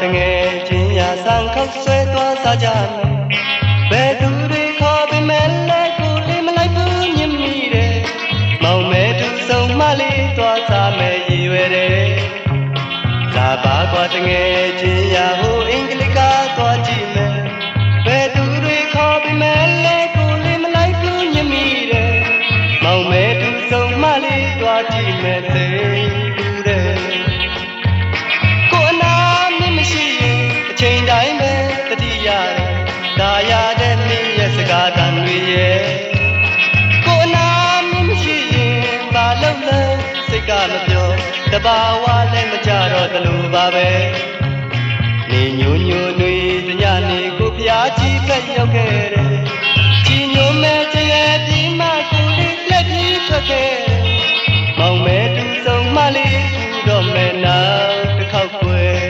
တငယ်ချင်းရဆန်းခောက်ဆွဲသွားစားကြမယ်ဘယ်သူတွေခေါ်ပေမဲ့လဲကိုလေးမလိုက်ဘူးညင်မိတယ်မောင်မဲသူဆုံးမလေးသွားစားမယ်ရည်ရွယ်တယ်လာပါကွာတငယ်ချင်းရဟိုအင်္ဂလိပ်ကသွားကြည့်မယ်ဘယ်သူတွေခေါ်ပေမဲ့လဲကိုလေးမလိုက်ဘူးညင်မိတယ်မောင်မဲသူဆုံးမလေးသွားကြည့်မယ်သိဘူးတယ်ချိန်တိုင်းပဲတတိရတယ်ဒါရတဲ့မင်းရဲ့စကားတန်တွေရဲ့ကိုအနာမင်းမရှိရင်ဘာလုပ်လဲစိတ်ကမပြောတဘာဝလည်းမကြတော့တလို့ပါပဲနေညိုညိုတွေတညနေကိုဖျားကြီးပဲရောက်ခဲ့တယ်ကြီးညိုမဲ့တည်းရဲ့ဒီမှာကိုလေးလက်ကြီးထွက်ခဲ့မောင်မဲသူဆုံးမလေးသူတော့မဲ့နောက်တစ်ခေါက်ွယ်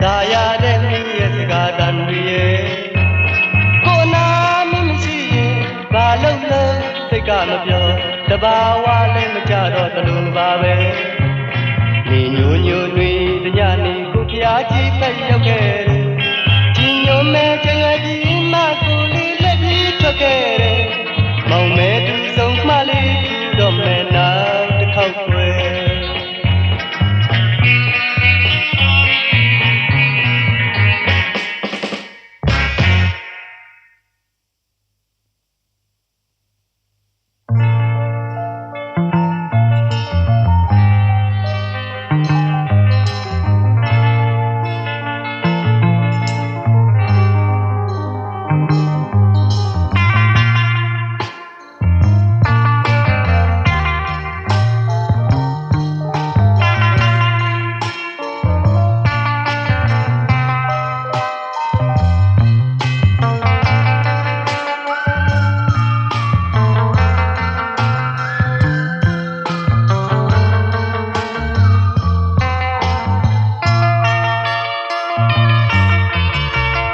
ဒါရတဲ့မင်းရဲ့စကားတန်တွေရဲ့ကိုအနာမင်းမရှိရင်ဘာလုပ်လို့စိတ်ကမပြောတဘာဝလည်းမကြတော့တလို့ပါပဲနေညိုညိုတွေတညနေကိုဖျားကြီးပဲရောက်ခဲ့တယ်ကြီးညိုမဲ့ကြွယ်ပြီးမှကိုလေးလက်ပြီးထွက်ခဲ့တယ်မောင်မဲသူဆုံးမလေးသူတော့မဲ့နောက်တစ်ခေါက်ွယ်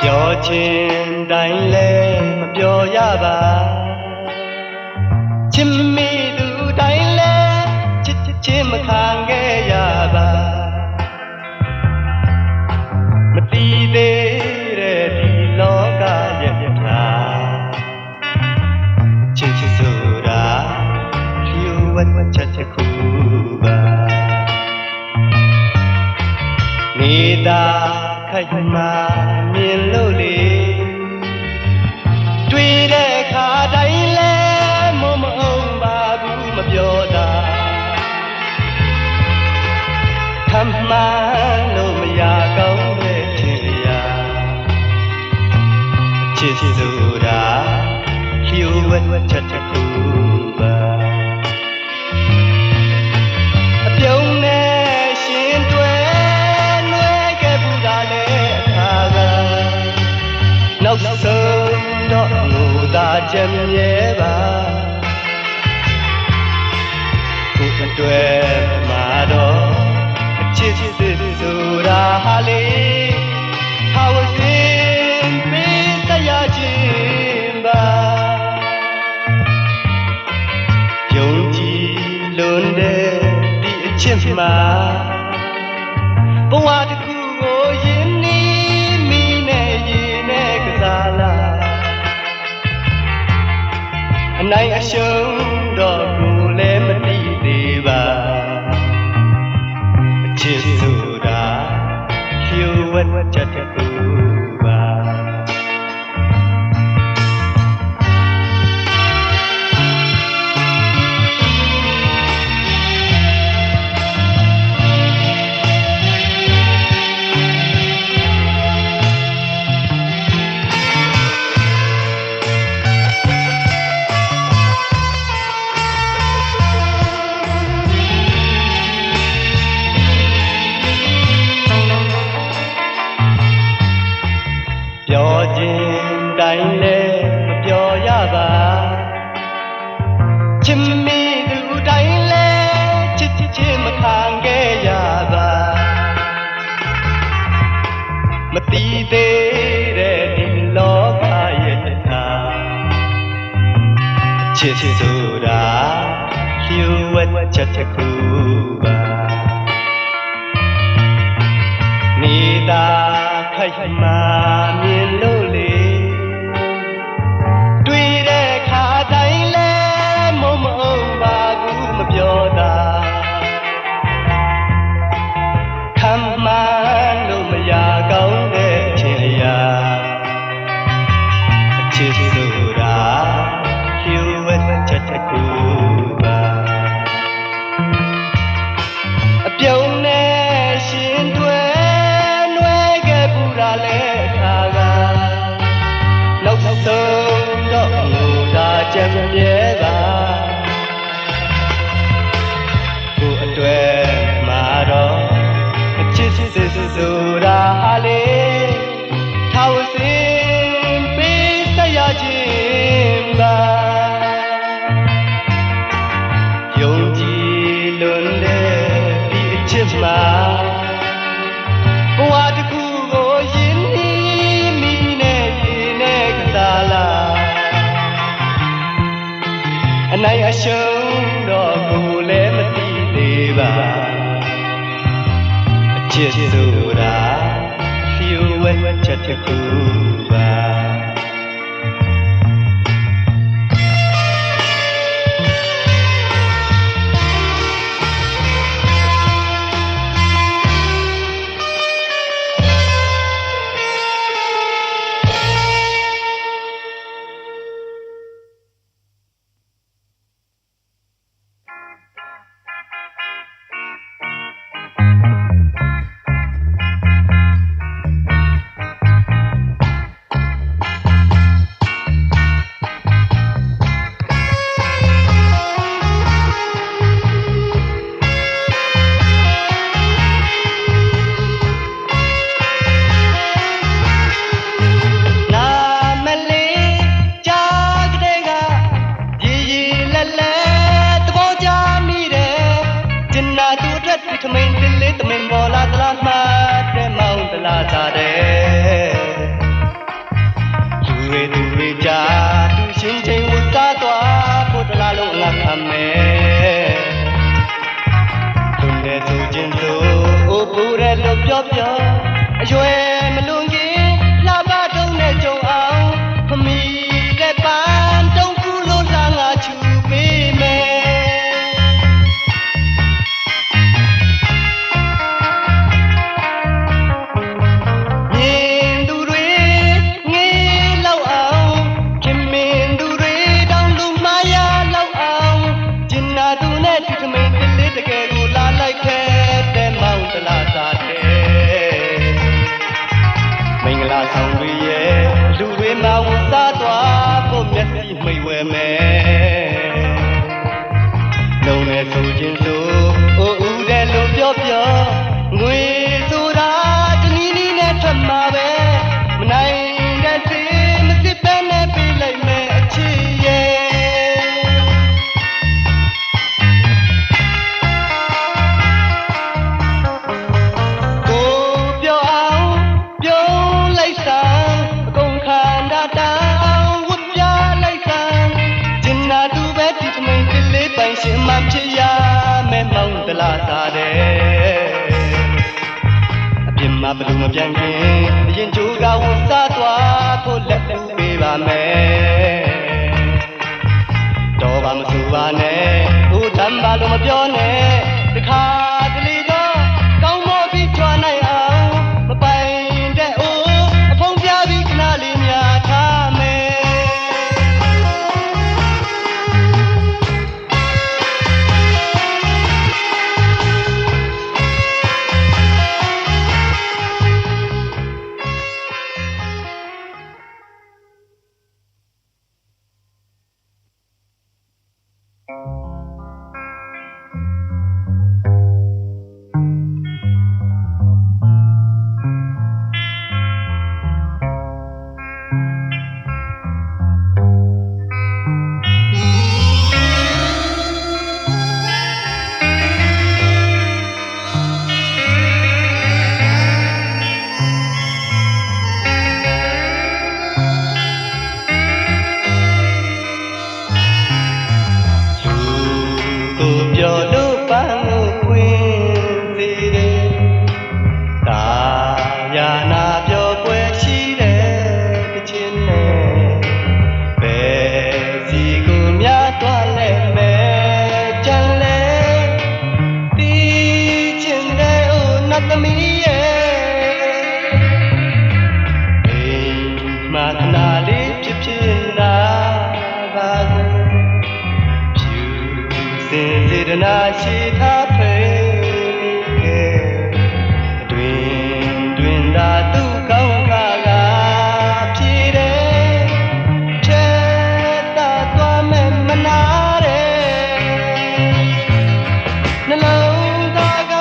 ပြောချင်းတိုင်းလဲမပြောရပါချစ်မိသူတိုင်းလဲချစ်ချင်းမခံခဲ့ရပါမတီးသေးတဲ့ဒီလောကရဲ့မြတ်တာချစ်ဆိုတာလျှို့ဝှက်ချက်ခုပါနေတာခိုက်မှမြင်လို့လေတွေ့တဲ့ခါတိုင်းလဲမမအောင်ပါဘူးမပြောတာထမ်းမှန်လို့မရကောင်းတဲ့ချစ်ရာချစ်ဆိုတာလျှို့ဝှက်ချက်ခုပါအပြုံးနဲ့ရှင်တွဲနောက်ဆုံးတော့ငိုသာချင်မြဲပါကိုယ်အတွက်မှာတော့အချစ်ဆိုတာဟာလေဟာဝစင်ပေးတရားခြင်းပါယုံကြည်လွန်တဲ့ဒီအချစ်မှာဘဝတစ်ခုကိုယဉ်နီးမိနဲ့ရင်နဲ့ကစားလာအနိုင်အရှုံးတော့ကိုလည်းမသိသေးပါအချစ်ဆိုတာလျှို့ဝှက်ချက်တစ်ခုပါ me do daile chim khange yaba mati de re di loka yeta chit sura liwat chatku ba nida khai ma mien lo le Nay a shung do ku le ma ti de ba chit su ra hiu wet chat ku ba စဉ်စေတနာရှိထားဖေမိခဲ့တွင်သာသူကောင်းခါကဖြည်တယ်ချဲတာသွားမဲ့မနာတယ်နှလုံးသားက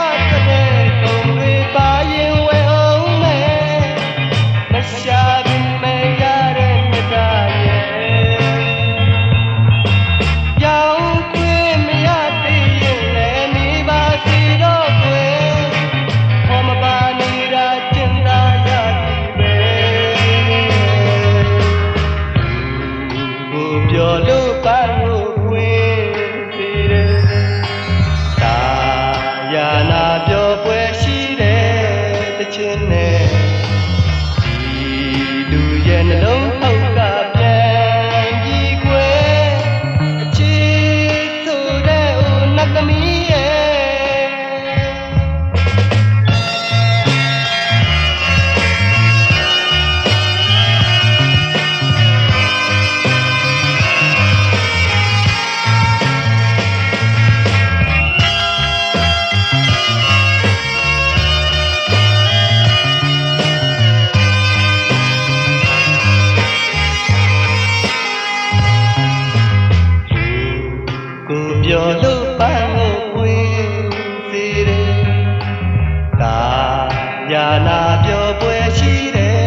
တည်းကကုန်တွေပါရင်ဝဲအောင်မဲ့မရှာပြီးမဲ့ရတဲ့မြတ်တာရဲ့ရောင်ခွေမရသေးရင်လည်းနေပါစီတော့ကွယ်ဟောမပါနေတာကျင်သာရသည်ပဲကိုပြောလို့ပန်းကိုဝင်စေတယ်သာယာနာပြောပွဲရှိတယ်တခြင်းနဲ့ဒီလူရဲ့နှလုံးအောက်ကပြန်ပြီးကွယ်အချစ်ဆိုတဲ့ဦးနတ်သမီးရဲ့ကိုပြောလို့ပန်းကိုဝင်စေတယ်သာယာနာပြောပွဲရှိတယ်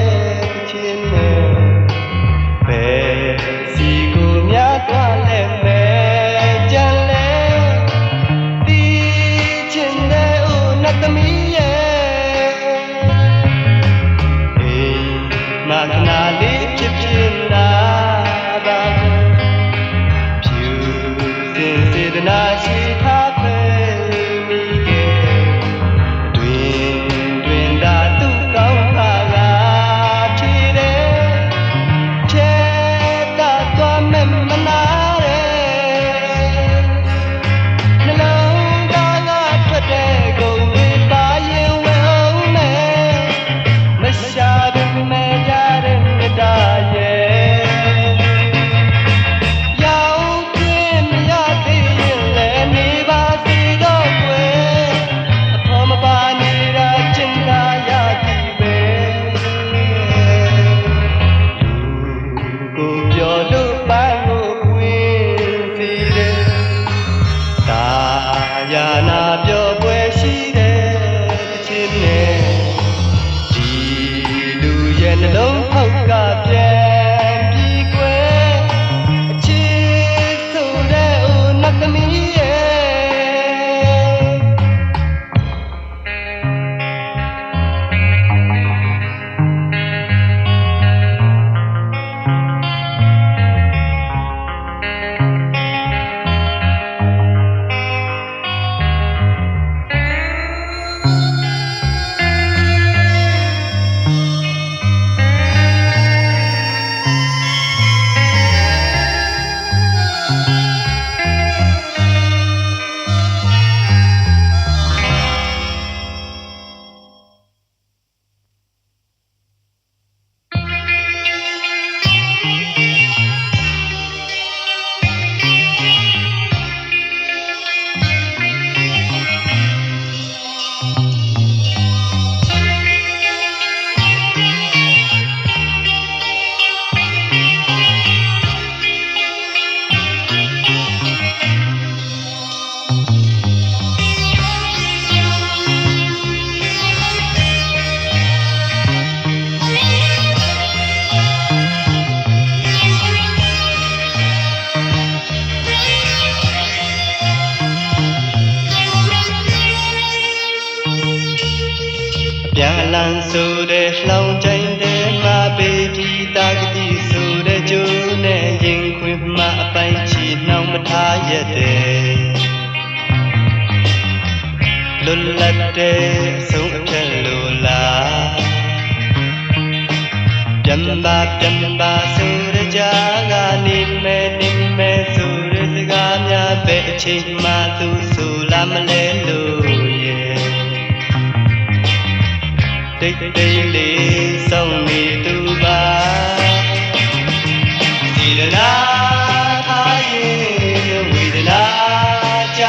ချင်းနဲ့ဘယ်စီကိုများသွားလဲမဲ့ကြံလဲဒီချင်းတဲ့ဦးနတ်သမီးရဲ့အေးမခနာလေးဖြစ်လာပါဖြူစင်စေတနာရှိထားပေမိခဲ့တွင်သာသူကောင်းခါကဖြည်တယ်ချဲတာသွားမဲ့မနာတယ်နှလုံးသားကထွက်တဲ့ကုန်တွေပါရင်ဝဲအောင်မဲ့မရှာဘူးမဲ့ရတဲ့မြတ်တာရဲ့ရောင်ခွေမရသေးရင်လည်းနေပါစီတော့ကွယ်အဖော်မပါနေတာကျင်သာရသည်ပဲကိုပြောလို့ပန်းကိုဝင်စေတယ်သာယာနာပြောပွဲရှိတယ်ချင်းနဲ့ဒီလူရဲ့နှလုံးအောက်ကပြန်ပြီးကွယ်အချစ်ဆိုတဲ့ဦးနတ်သမီးရဲ့ပြန်လန်းဆိုတဲ့လှောင်ချိုင်တဲ့မှာပေးပြီးတာကတိဆိုတဲ့ကျိုးနဲ့ရင်ခွင်မှာအပိုင်ချီနှောင်မထားရတဲ့လွတ်လပ်တဲ့အဆုံးအထက်လိုလားပြန်ပါဆိုတဲ့ကြားကနေမဲဆိုတဲ့စကားများပဲအချိန်မှသူဆိုလာမလဲလို့ရဲ့တိတ်လေးဆောင်နေသူပါစေတနာထားရင်ဝေဒနာကြ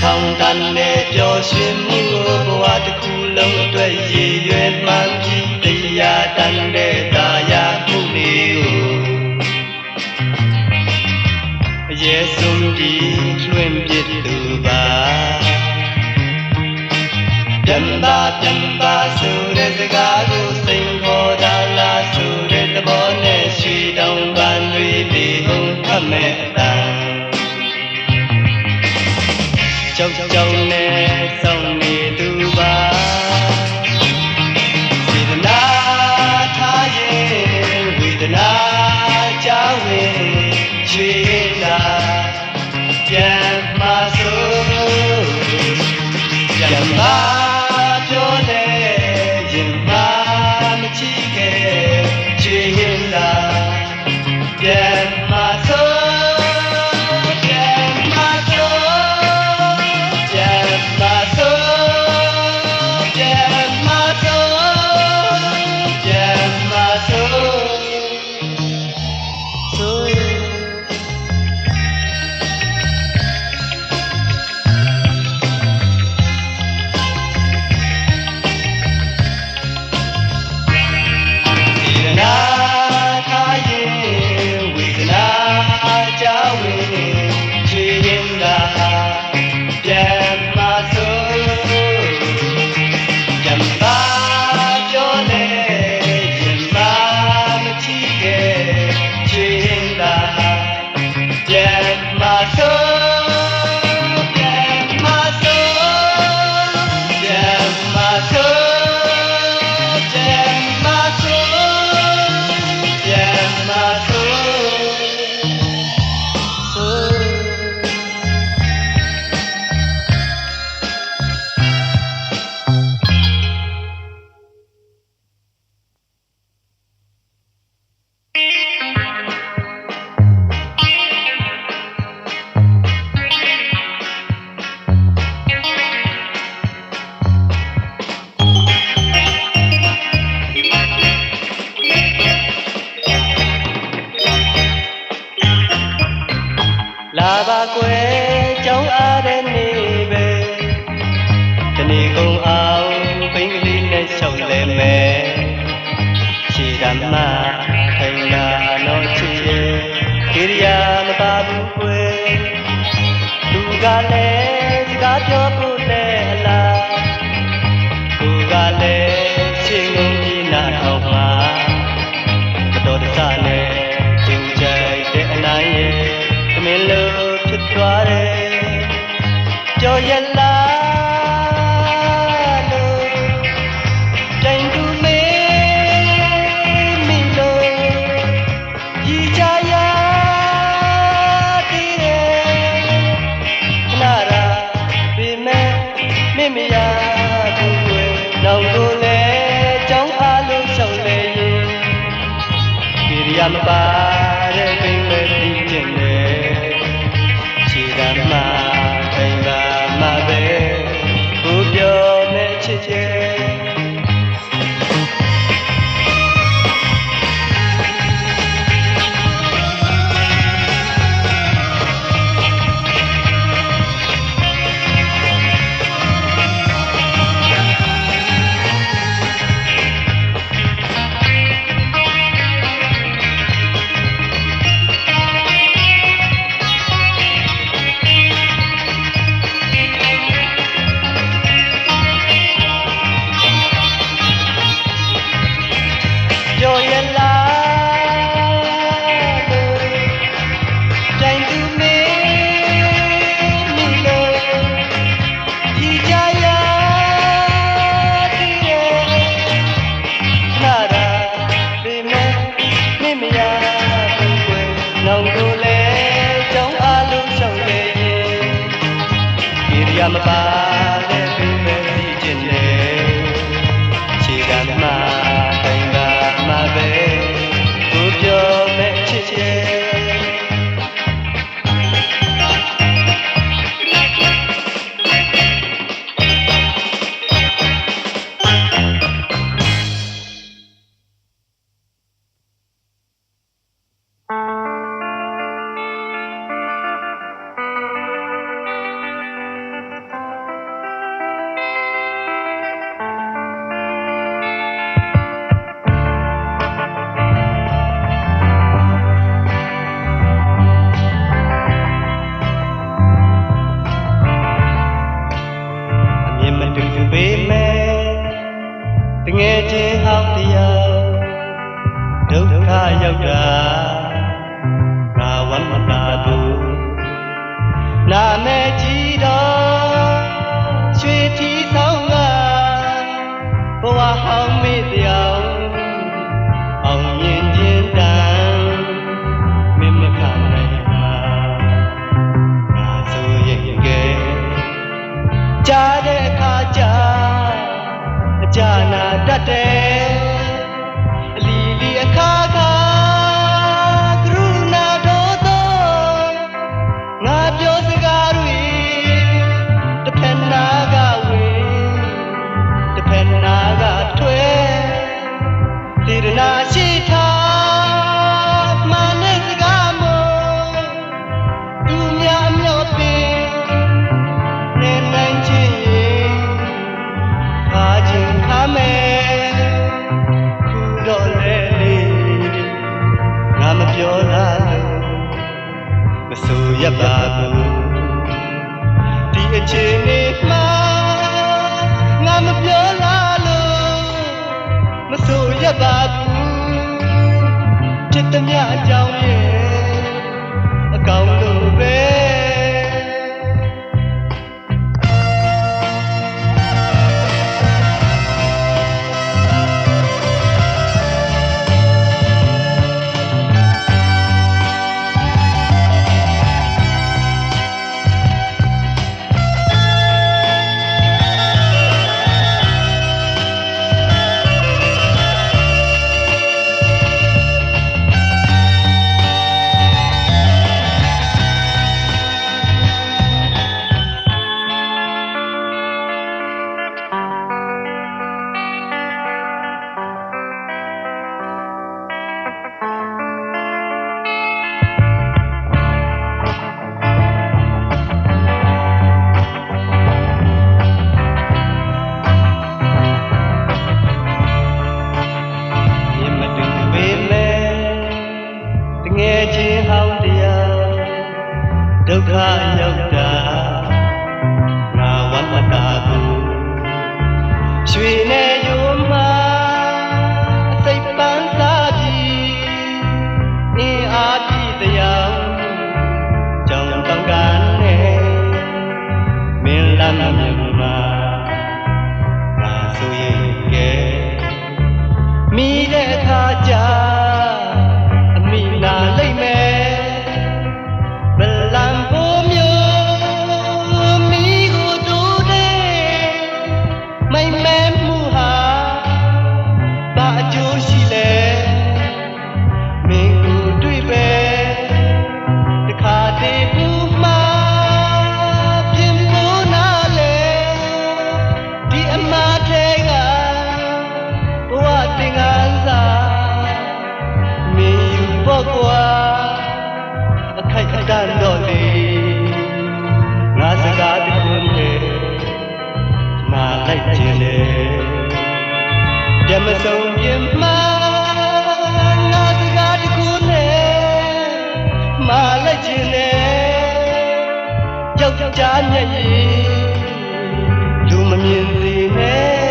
ထောင်တန်နဲ့ပျော်ရွှင်မှုကိုဘဝတစ်ခုလုံးအတွက်ရည်ရွယ်မှန်းပြီးတရားတန်တဲ့သာယာမှုလေးကိုအရေးဆုံးပြီးလွှင့်ပြစ်သူပါပြန်ပါဆိုတဲ့စကားကိုစိန်ခေါ်တာလားဆိုတဲ့သဘောနဲ့ရွှေတောင်ပန်းတွေပြေဟုန်ဖတ်မဲ့အတန်ကြောက်နဲ့စောင့်နေသူပါဝေဒနာထားရင်ဝေဒနာကြောင့်ရွှေလာပြန်ပါဆိုပြန်ပါပြောလဲရင်မမချီခဲ့ရွှေလာပြန်ပါဆိုလာပါကွယ်ကြောင်းအားတဲ့နေပဲတနေ့ကုန်အောင်ဘိန်းကလေးနဲ့ရှောက်လဲမယ်ခြေဓမ္မခိုင်လာတော့ချစ်ရဲ့ကိရိယာမပါဘူးကွယ်သူကလည်းစကားပြောဖို့နဲ့အလားကိုကလည်းချင်းငုံကြီးနာတော့မှာမတော်တဆနဲ့ကျူကြိုက်တဲ့အနိုင်ရဲ့မင်းလို့ဖြစ်သွားတယ်ကြော်ရလားလို့ကြိမ်သူမေးမိလို့ရီချရသေးတယ်ခဏရာပေမဲ့မင်းမရဘူးကွယ်နောက်ကိုလည်းကြောင်းအားလို့ရှောက်လေရင်ကိရိယာမပါတဲ့ဘိန်းမဲ့ပြီးကျင်တယ်ဓမ္မခိုင်ပါမှာပဲကိုပြောမဲ့ချစ်ချစ် ငယ်ချင်းဟောင်းတရားဒုက္ခရောက်တာငါဝမ်းမသာဘူးနာမဲ့ကြီးတော့ရွှေထီဆောင်ကဘဝဟောင်းမေ့တရားအောင်မြင်ခြင်းတန်မင်းမခံနိုင်ပါငါဆိုရင်ကဲကြားတဲ့အခါကြာအကြနာတတ်တယ်အလီလီအခါခါကရုဏာတော်သောငါပြောစကားတွေတစ်ဖက်နာကဝင်တစ်ဖက်နာကထွဲစေတနာရှိထားမှန်တဲ့စကားမို့သူများမျှော်ပင်နေနိုင်ခြင်းခါခြင်းခါမယ်ခုတော့လေငါမပြောလားလို့မဆိုရပါဘူးဒီအချိန်လေးမှာငါမပြောလားလို့မဆိုရပါဘူးချစ်သမျှအကြောင်းရဲ့အကောင်လို့ပဲဒုက္ခရောက်တာငါဝမ်းမသာဘူးရွှေနဲ့ရိုးမှာအစိတ်ပန်းစားပြီးအင်းအားကြည့်တရားကြောင်တောင်ကန်နဲ့မင်းလာမြင်မှာငါဆိုရင်ကဲမိတဲ့အခါကြာအမိလာလိမ့်မယ်တန်တော့လေငါစကားတခုနဲ့မာလိုက်ခြင်းလေပြမဆုံးပြမငါစကားတခုနဲ့မာလိုက်ခြင်းလေယောက်ျားမျက်ရည်လူမမြင်စေနဲ့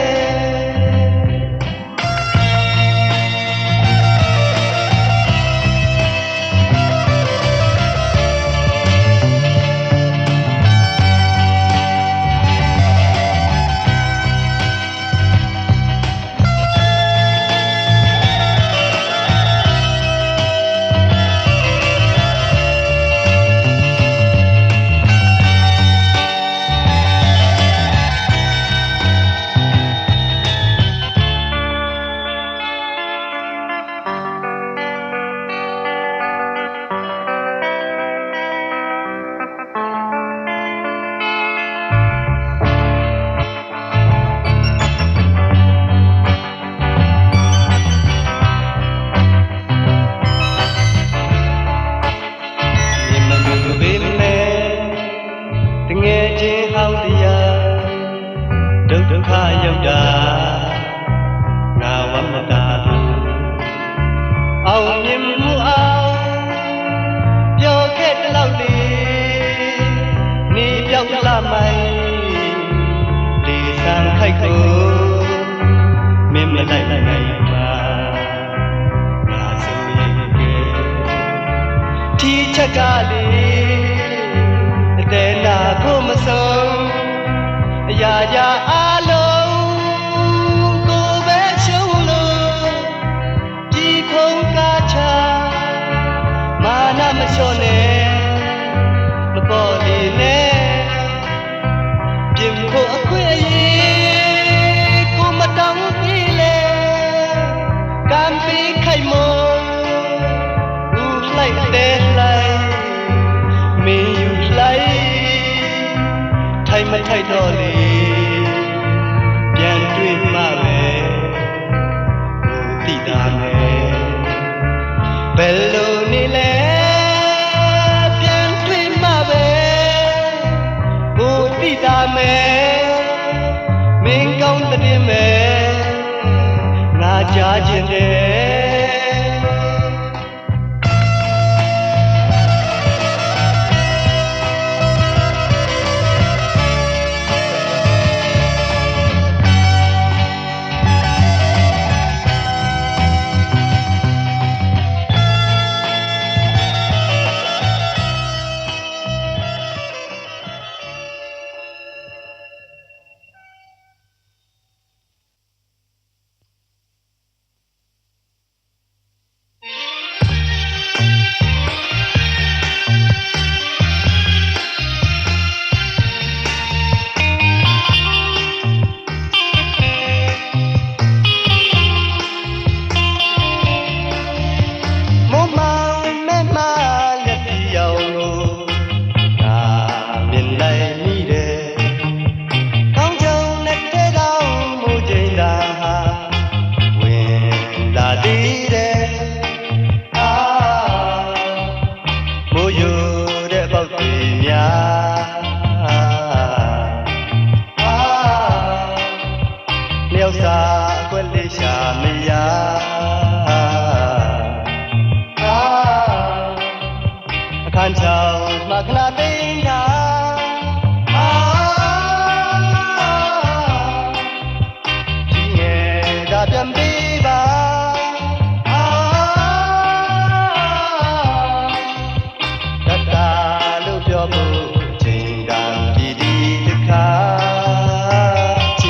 kali Tena ko masong Ya ya along Ko be shung lo Ji phong ka cha Mana ma shon ne Ma po li ne Pin ko a khwe yi Ko ma tang pi le Cam pi khai mo U lai te lai Mi yu lai Thay mai thay đo li Pian tui ma me U ti da me Bello ni le Pian tui ma me U ti da me Min kaung ta din me Nga cha chin de Khan chào mà khna tinh tha Chỉ nghe đã chăm đi ba Tất cả lúc cho bố Trình cảm đi đi thức khá Chỉ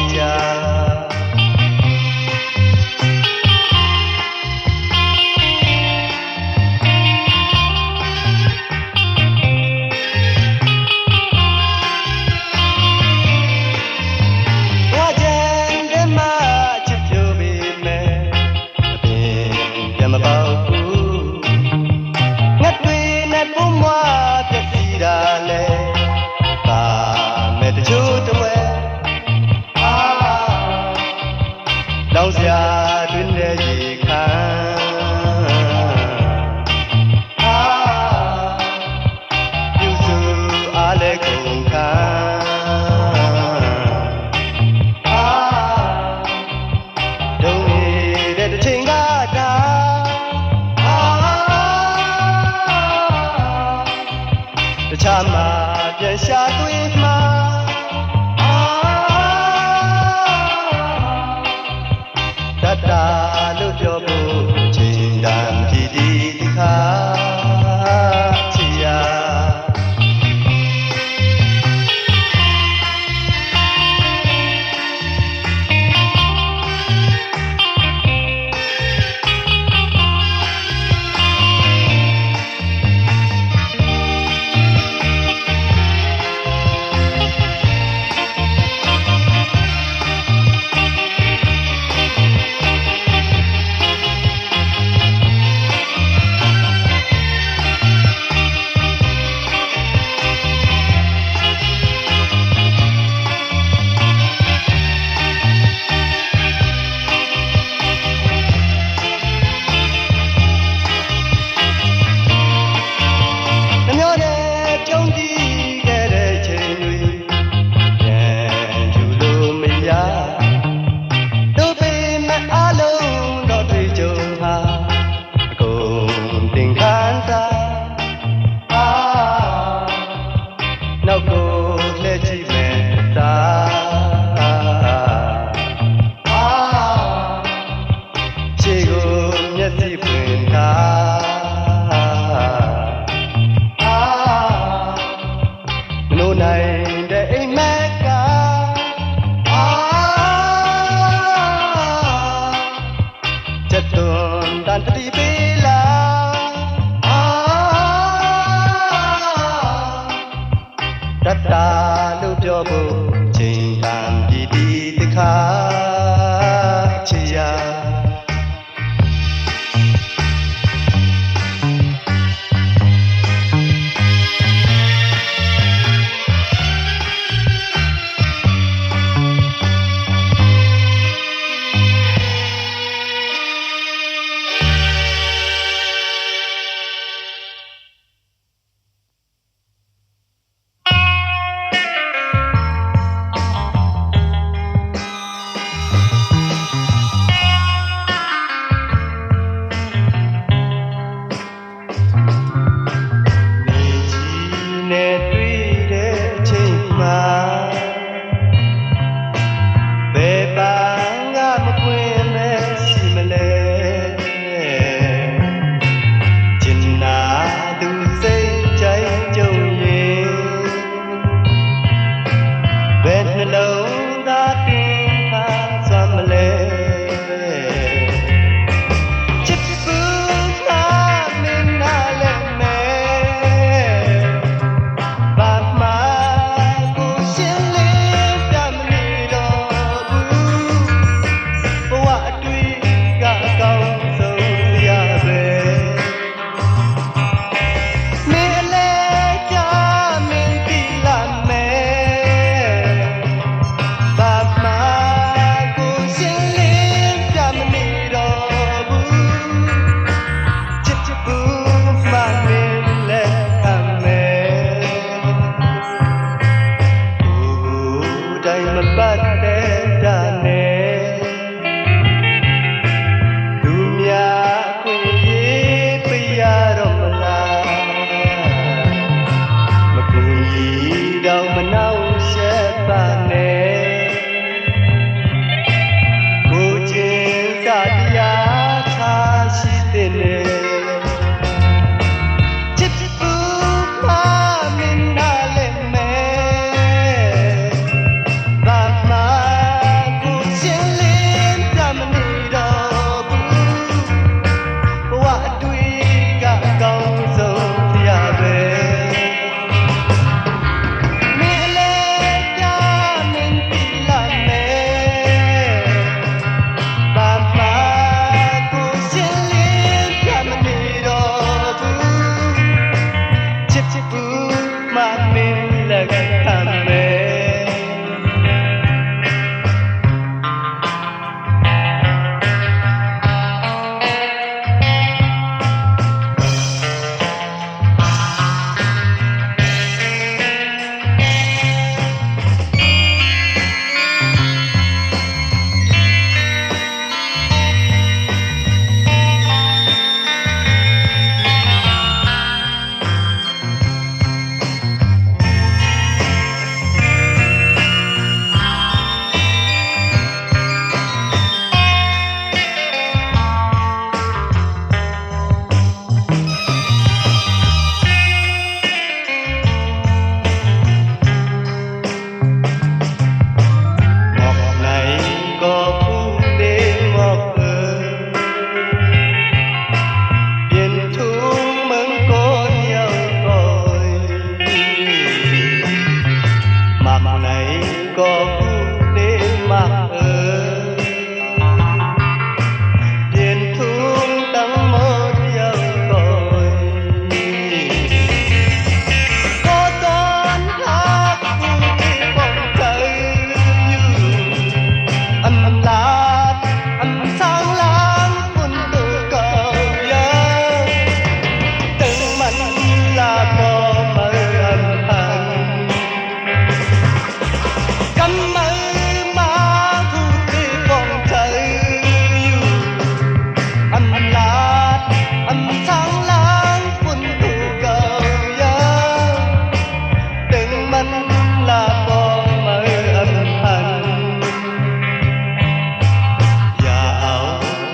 Long xia tuyến đề gì khăn Yêu sư á lê cùng khăn Đông y để được chính gà đá Để cha mà biển xa tuyết mà Đã lúc cho bố trình đàn thì đi khá chi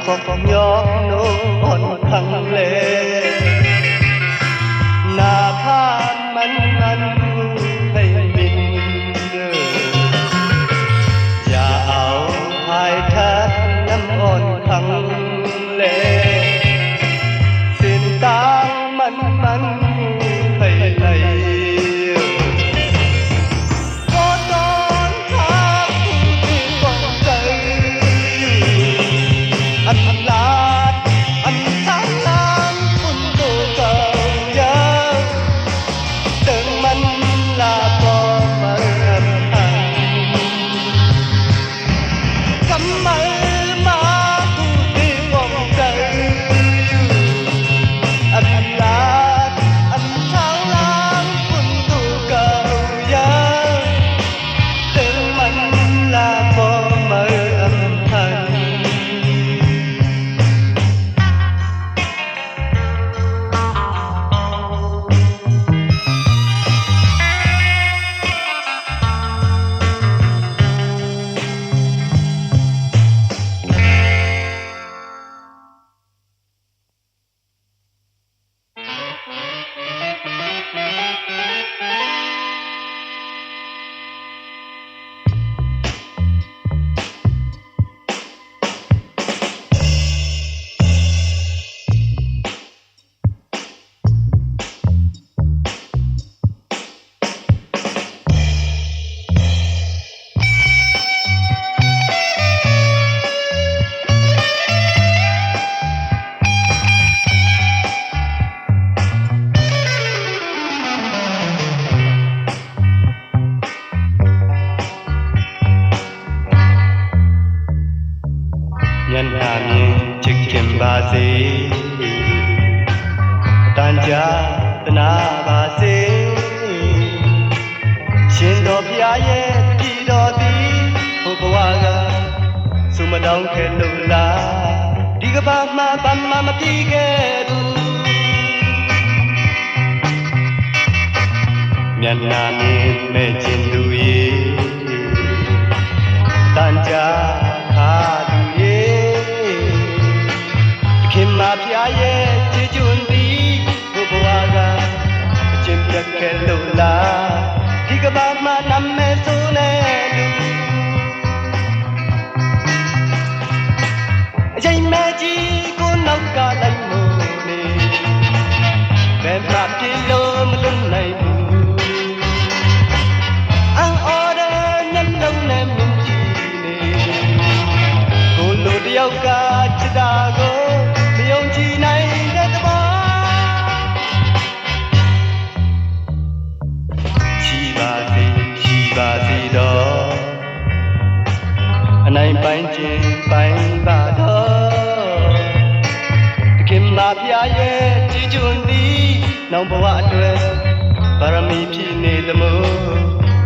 phong nhóc nô on thăng lệ na phan man hay mình già áo hai thắt năm on thăng lệ xin tang man hay hay nhân hạ miên chích kim ba si tan cha tana ba si shin do phya ye pi do ti ho bwa ga su ma dong khe lu la di ka ba ma ban ma ma pi ke du nhân hạ miên me chin du ye tan cha kha du ye kim ma phya ye chi chun ti ho bwa ga chin pyak ke lu la di ka ba ma nam me su ne lu jai me ji ko nau ka lai mo ne be ma pi lo ma lun nai bu ang order nhân lâu ne min ji ne ko lo diao ka chi da go yong chi nai de ta ba chi ba si do anai pain chin pain ba do kim ma phya ye chi chun ti naung bwa atwe parami phi ne tamo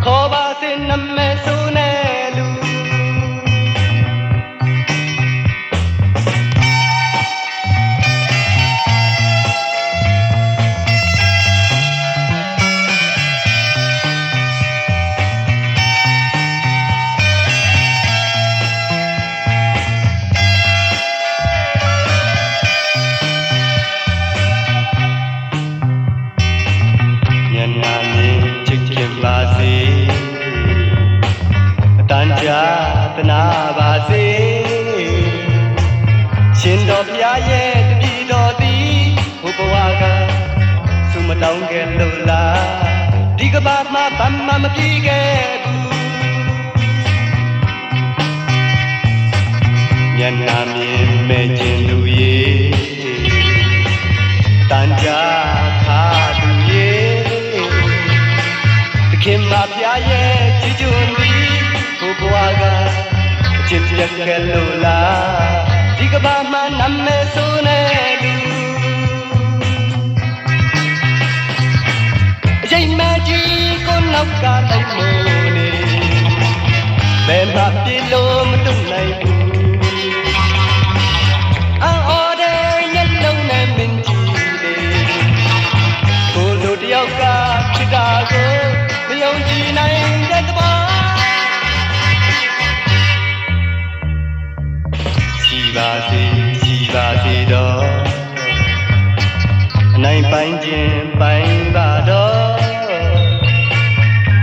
kho ba sin nam me su ne lu tana ba se shin do phya ye ti do ti ho bwa ga su ma dong ke lu la di ka ba ma ban ma ma pi ke bu nhân na miên me chin du ye tan cha kha du ye kim ma phya ye chi chun ti ho bwa ga chin pyak ke lu la di ka ba ma nam me su ne lu jai me ji ko nau ka lai mo ne be ma pi lo ma tung nai bu ang order nhân lâu ne min ji ne ko lo diao ka chi da go yong chi nai de ta ba ba si နိုင်ပိုင်ခြင်းပိုင်ပါတော့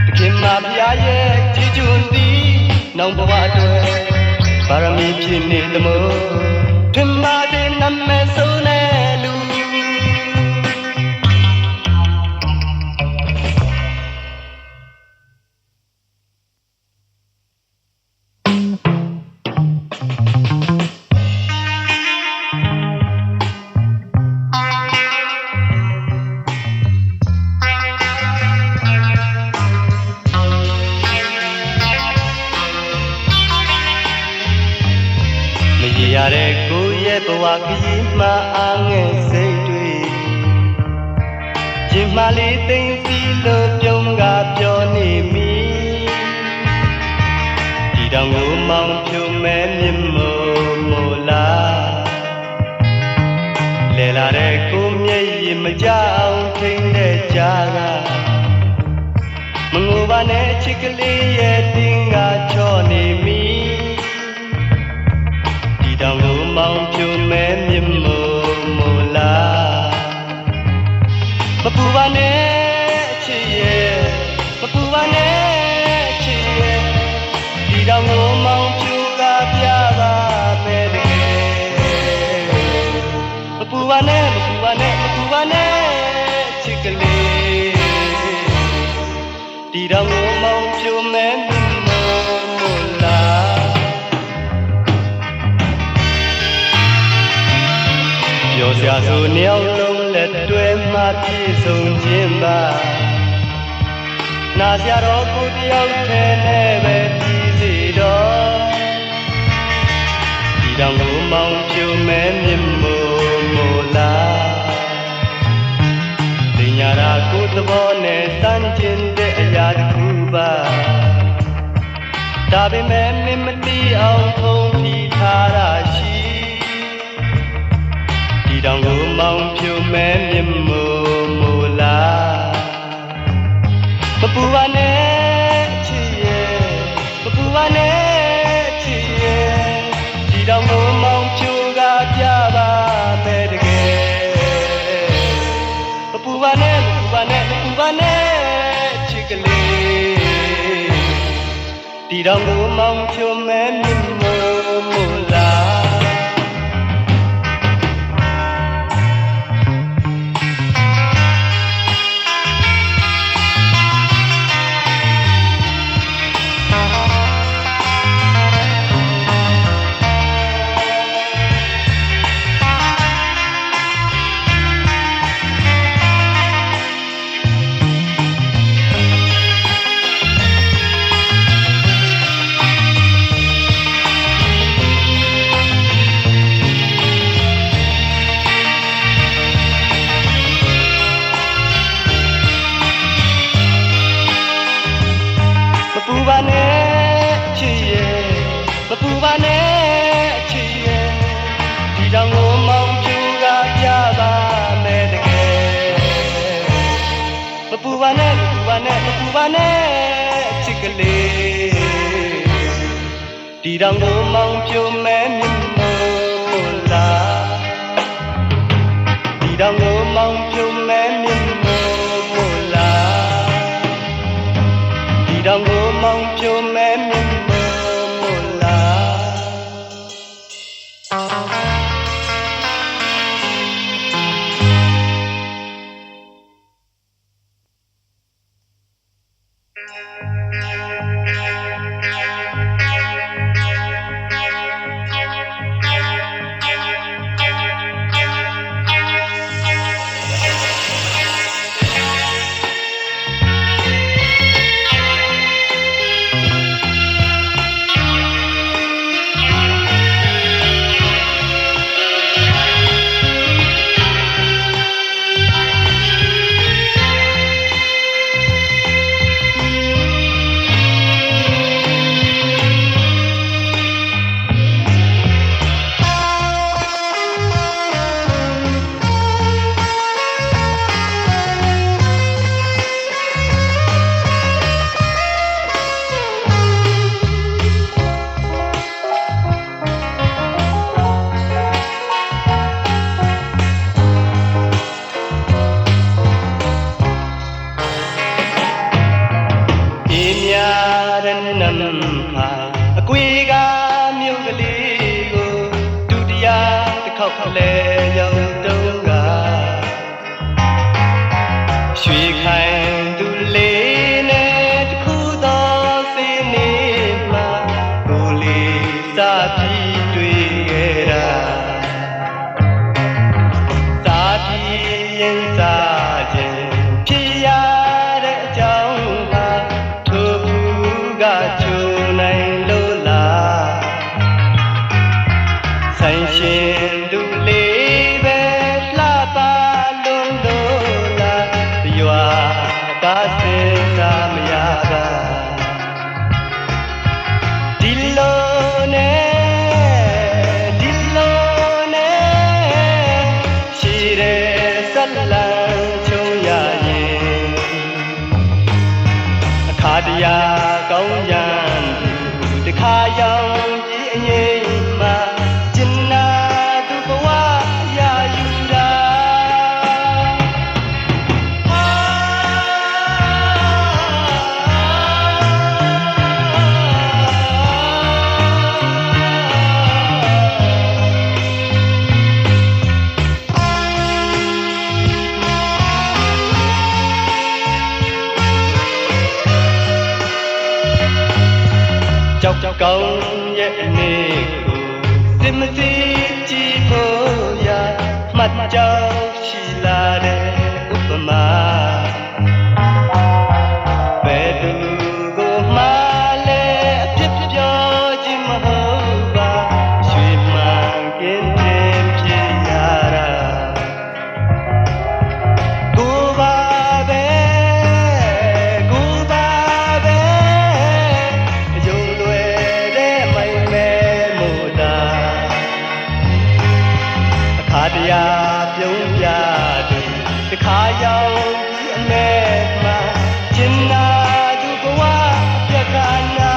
တခင်မဖျားရဲ့ကြည်ကျွန်းသည်နောင်ဘဝအတွက်ပါရမီပြည့်နေသမို့ထင်ပါတဲ့နမဲဆုံးတဲ့လူရတဲ့ကိုရဲ့ဘဝခရီးမှာအားငယ်စိတ်တွေရင်မလေးသိမ့်စီလို့ပြုံးကပြောနေမိဒီတောင်ကိုမောင်ဖြူမဲ့မြင်မို့လားလဲလာတဲ့ကိုမျက်ရည်မကြအောင်ထိန်တဲ့ကြားကမငိုပါနဲ့ချစ်ကလေးရဲ့တင်းကချော့နေမိတောင်ကိုမောင်ဖြူမဲ့မြင်မို့လားမပူပါနဲ့ချစ်ရဲ့မပူပါနဲ့ချစ်ရဲ့ဒီတောင်ကိုမောင်ဖြူကပြပါမယ်တကယ်မပူပါနဲ့မပူပါနဲ့မပူပါနဲ့ချစ်ကလေးဒီတောင်ကိုမောင်ဖြူမဲ့မြင်မို့လားပြောစရာဆိုနှစ်ယောက်လုံးလက်တွဲမှပြည့်စုံခြင်းပါနာစရာတော့ကိုတယောက်တည်းနဲ့ပဲပြီးစီတော့ဒီတောင်ကိုမောင်ဖြူမဲ့မြင်မို့လားတင်ညာရာကိုသဘောနဲ့စမ်းကျင်တဲ့အရာတစ်ခုပါဒါပေမဲ့မင်းမသိအောင်ထုံးထီထားတာရှိတောင်ကိုမောင်ဖြူမဲ့မြင်မို့လားမပူပါနဲ့ချစ်ရဲ့မပူပါနဲ့ချစ်ရဲ့ဒီတောင်ကိုမောင်ဖြူကပြပါမယ်တကယ်မပူပါနဲ့မပူပါနဲ့မပူပါနဲ့ချစ်ကလေးဒီတောင်ကိုမောင်ဖြူမဲ့မြင်မို့လားမပူပါနဲ့ချစ်ရဲ့မပူပါနဲ့ချစ်ရဲ့ဒီတောင်ကိုမောင်ဖြူကပြပါမယ်တကယ်မပူပါနဲ့မပူပါနဲ့မပူပါနဲ့ချစ်ကလေးဒီတောင်ကိုမောင်ဖြူမဲ့မြင်မို့လားဒီတောင်ကိုမောင်ဖြူမဲ့မြင်မို့လားဒီတောင်ကိုမောင်ဖြူမဲ့မြင်မို့လား က်လဲရောက်တုံးကရွှေခိုင်သူလေးနဲ့တခုသောစိနေမှာကိုလေးစားပြီးတွေ့ခဲ့တာစားပြီးရင်စားခြင်းဖြစ်ရတဲ့အကြောင်းဟာထိုဘူးကချုံနိုင်လို့လားဆိုင်ရှင်သူလေးပဲလှပါလွန်လို့လားရွာကစင်စားမရပါဒီလိုနဲ့ရှိတဲ့ဆက်လန်းချုံရရင်အခါတရာကောင်းရန်တခါရောက်ပြီးအငိမ့်မှာကျင်နာသူဘဝရယူတာကြောက်ကောင်းရဲ့အနေကိုစစ်မစီကြည့်ဖို့ရမှတ်ကြောက်ရှိလာတဲ့ဥပမာဘယ်သူကိုမှလည်းအဖြစ်ပြောခြင်းမဟုတ်ပါရွှေမှန်ကင်းတင်ဖြစ်ရတာကိုပါပဲတရားပြုံးပြသူတခါရောက်ပြီးအမဲမှာကျင်နာသူဘဝပြက်ကနာ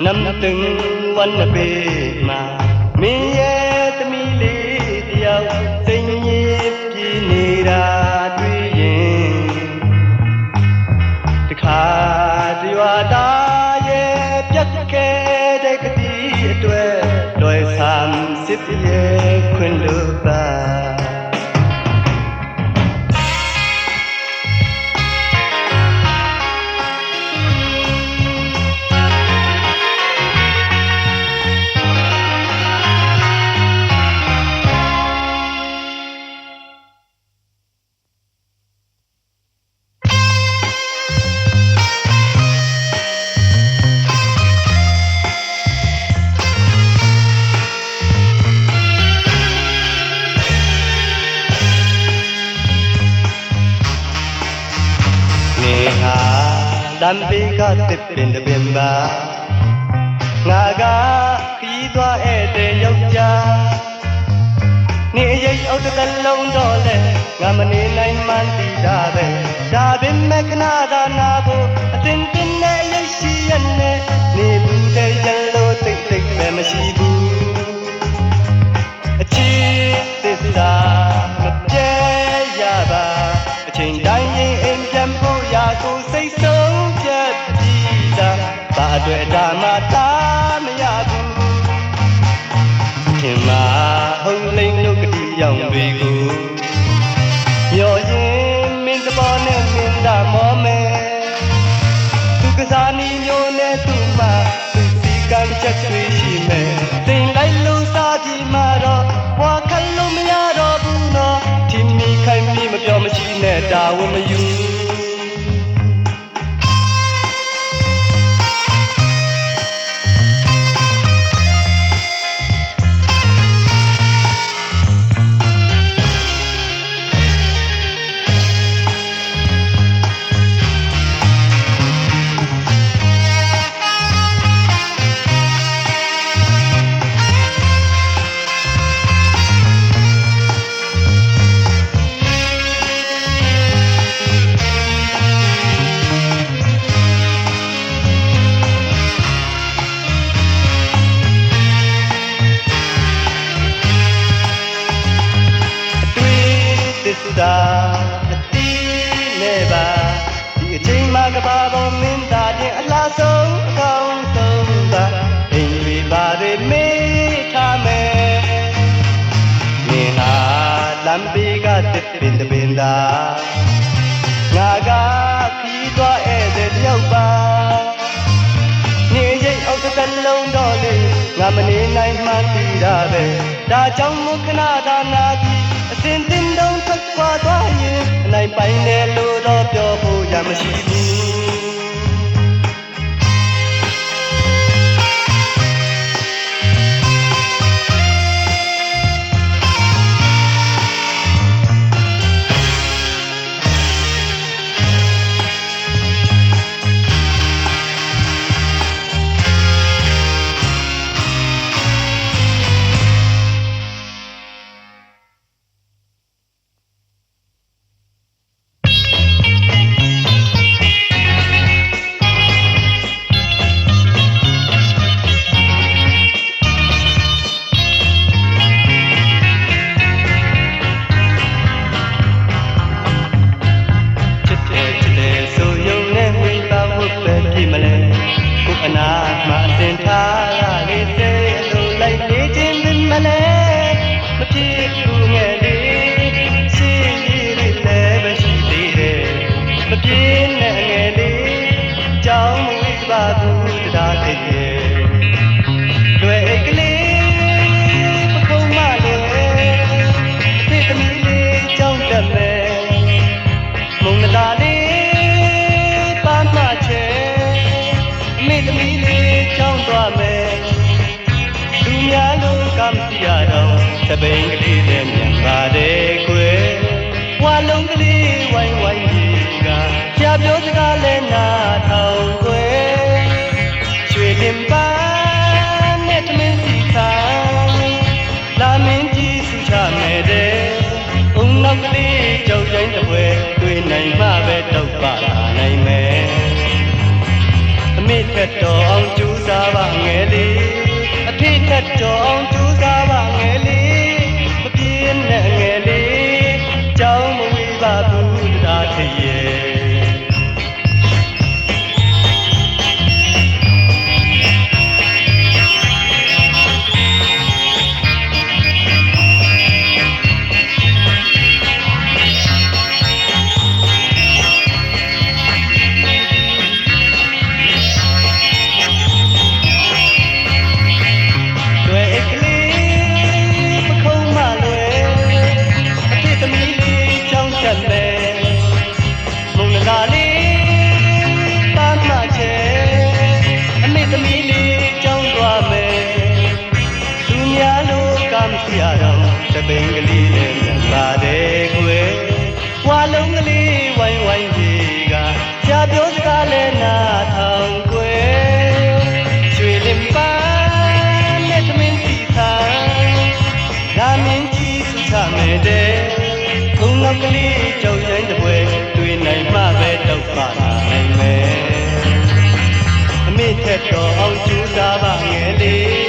နမ်ตึงวันเปมาမင်းရဲ့သမီးလေးတယောက်စိတ်ညစ်ပြေးနေတာတွေ့ရင်တခါဒီဝါသားရဲ့ပြတ်ခဲ့တဲ့ကတိအတွက်လွယ်ဆမ်းစစ်ပြေခွင်လို့ပါလမ်းဘေးကတစ်ပင်တစ်ပင်ပါငါကခီးသွားတဲ့ယောက်ျားနေရိပ်အုပ်တစ်လုံးတော့လဲငါမနေနိုင်မှန်းသိတာပဲဒါပင်မဲ့ခဏသာနာဖို့အတင်းတင်းနဲ့ရိပ်ရှိရနဲ့နေဘူးတဲ့ရလို့တိတ်တိတ်ပဲမရှိဘူးအချစ်သစ္စာမပြဲရပါအချိန်တိုင်းရင်အိမ်ပြန်ဖို့ရာကိုစိတ်ဆုံးဖြတ်ပြီးသားဘာအတွက်ဒါမှတာမရဘူးခင်မဟုတ်လိမ့်လို့ကတိရောက်တွေကိုမျောရင်မင်းတဘောနဲ့မင်းသာမောမယ်သူကစားနီမျိုးနဲ့သူ့မှာသူစီကံချက်တွေရှိမယ်သိလိုက်လို့စားပြီးမှတော့ဘွာခတ်လို့မရတော့ဘူးနော်ထင်မိခိုင်မိမပြောမရှိနဲ့ဒါဝမယူ ဘာပေါ်မင်းသားချင်းအလားဆုံးအကောင်းဆုံးသာအိမ်တွေပါတွေမေးထားမယ်မင်းဟာလမ်းဘေးကတစ်ပင်တစ်ပင်သာငါကခီးသွားဧည့်သည်တယောက်ပါနေရိပ်အောက်တစ်လုံးတော့လေငါမနေနိုင်မှန်းသိတာပဲဒါကြောင့်မခဏသာနာပြီးအစင်တင်တုံးထွက်ခွာသွားရင်အနိုင်ပိုင်တယ်လို့တော့ပြောဖို့ရမရှိဘူးအနာမှအစဉ်ထားရလေစေအလိုလိုက်နေခြင်းမမလဲမဖြစ်ဘူးငယ်လေးရှိရည်လေးလည်းပဲရှိသေးတယ်မပြင်းနဲ့ငယ်လေးကြောင်းမဝိပါဘူးတရားတည်းရဲ့တွေ့အိတ်ကလေးပကုံးမလေးအဖေသမီးလေးကြောင်းတက်မယ်မုံနာလေးပန်းမချဲမိသမီးလေးချောင်းသွားမယ်လူများလုံးကမစီရတော့သပိန်ကလေးနဲ့မြန်ပါတယ်ကွယ်ဝါလုံးကလေးဝိုင်းဝိုင်းကြီးကကြာပြောစကားလဲနာထောင်ကွယ်ရွှေလင်ပန်းနဲ့သမင်းစီထားလာမင်းကြီးစုချမယ်တဲ့အုံနောက်ကလေးကြောက်တိုင်းတစ်ပွဲတွေ့နိုင်မှပဲတော့ပါလာနိုင်မယ်အမေထက်တော်အောင်ကြိုးစားပါငယ်လေးအဖေထက်တော်အောင်ကြိုးစားပါငယ်လေးမပြင်းနဲ့ငယ်လေးကြောင်းမဝေးပါဘူးတရားထည့်ရဲ့တပိန်ကလေးနဲ့မြန်ပါတယ်ကွယ်ဝါလုံးကလေးဝိုင်းဝိုင်းကြီးကကြာပြောစကားလဲနာထောင်ကွယ်ရွှေလင်ပန်းနဲ့သမင်းစီထားလာမင်းကြီးစုချမယ်တဲ့ခုံနောက်ကလေးကြောက်တိုင်းတစ်ပွဲတွေ့နိုင်မှပဲတော့ပါနိုင်မယ်အမေထက်တော်အောင်ကြိုးစားပါငယ်လေး